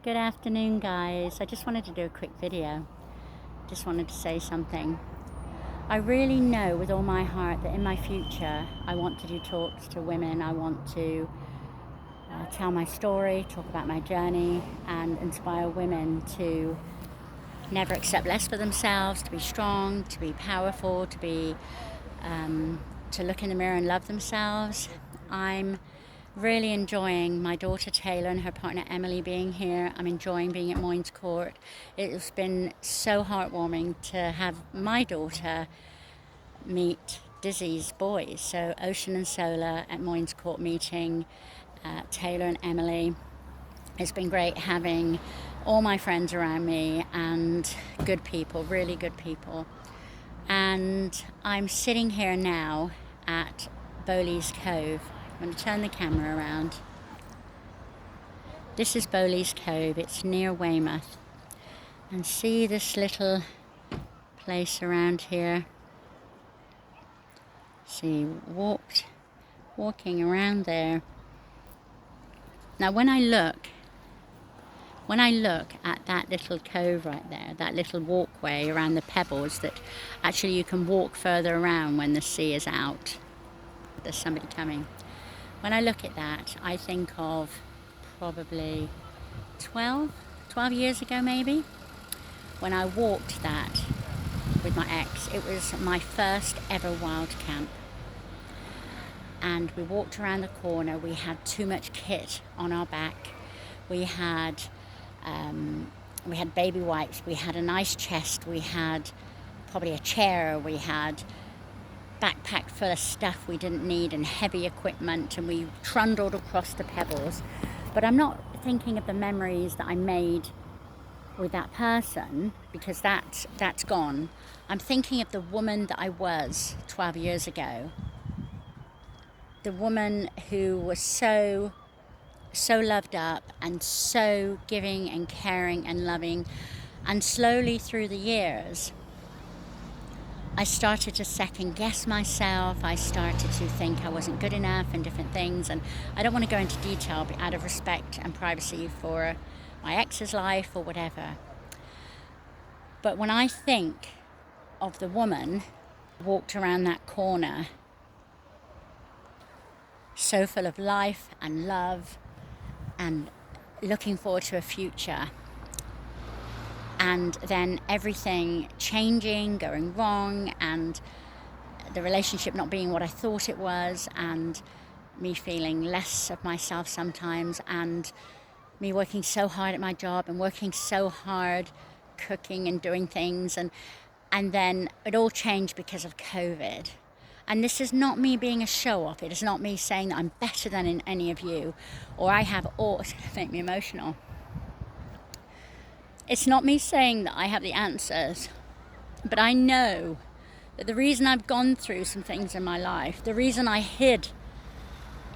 Good afternoon, guys. I just wanted to do a quick video. Just wanted to say something. I really know with all my heart that in my future I want to do talks to women. I want to tell my story, talk about my journey, and inspire women to never accept less for themselves, to be strong, to be powerful, to look in the mirror and love themselves. I'm really enjoying my daughter Taylor and her partner Emily being here. I'm enjoying being at Moynes Court. It's been so heartwarming to have my daughter meet Dizzy's boys. So Ocean and Solar at Moynes Court meeting Taylor and Emily. It's been great having all my friends around me and good people, really good people. And I'm sitting here now at Bowley's Cove. I'm going to turn the camera around. This is Bowley's Cove. It's near Weymouth. And see this little place around here. See, walking around there. Now when I look at that little cove right there, that little walkway around the pebbles that actually you can walk further around when the sea is out. There's somebody coming. When I look at that, I think of probably 12 years ago maybe, when I walked that with my ex. It was my first ever wild camp. And we walked around the corner. We had too much kit on our back. We had baby wipes. We had a nice chest. We had probably a chair. We had backpack full of stuff we didn't need and heavy equipment, and we trundled across the pebbles. But I'm not thinking of the memories that I made with that person, because that's gone. I'm thinking of the woman that I was 12 years ago. The woman who was so loved up and so giving and caring and loving. And slowly through the years, I started to second guess myself. I started to think I wasn't good enough and different things. And I don't want to go into detail, but out of respect and privacy for my ex's life or whatever. But when I think of the woman who walked around that corner, so full of life and love and looking forward to a future, and then everything changing, going wrong, and the relationship not being what I thought it was, and me feeling less of myself sometimes, and me working so hard at my job and working so hard cooking and doing things, and then it all changed because of COVID. And this is not me being a show-off. It is not me saying that I'm better than any of you, or I have all. It's going to make me emotional. It's not me saying that I have the answers, but I know that the reason I've gone through some things in my life, the reason I hid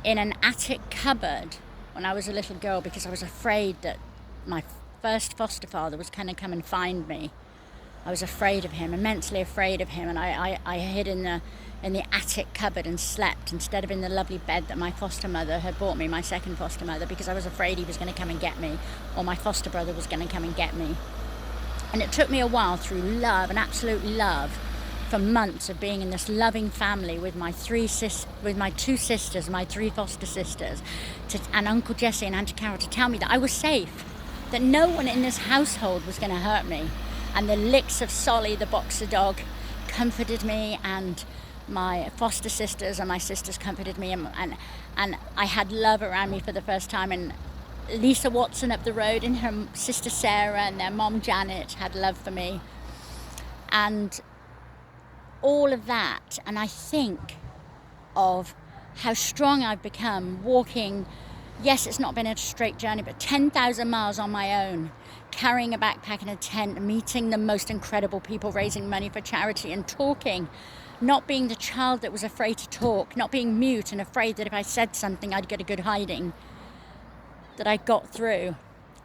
in an attic cupboard when I was a little girl because I was afraid that my first foster father was going to come and find me. I was afraid of him, immensely afraid of him, and I hid in the attic cupboard and slept instead of in the lovely bed that my foster mother had bought me, my second foster mother, because I was afraid he was going to come and get me, or my foster brother was going to come and get me. And it took me a while, through love and absolute love, for months of being in this loving family with my two sisters, my three foster sisters, and Uncle Jesse and Auntie Carol, to tell me that I was safe, that no one in this household was going to hurt me. And the licks of Solly, the boxer dog, comforted me, and my foster sisters and my sisters comforted me, and I had love around me for the first time. And Lisa Watson up the road and her sister Sarah and their mom Janet had love for me, and all of that. And I think of how strong I've become walking. Yes, it's not been a straight journey, but 10,000 miles on my own, carrying a backpack and a tent, meeting the most incredible people, raising money for charity and talking, not being the child that was afraid to talk, not being mute and afraid that if I said something I'd get a good hiding, that I got through.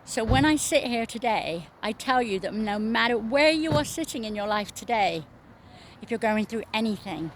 So when I sit here today, I tell you that no matter where you are sitting in your life today, if you're going through anything,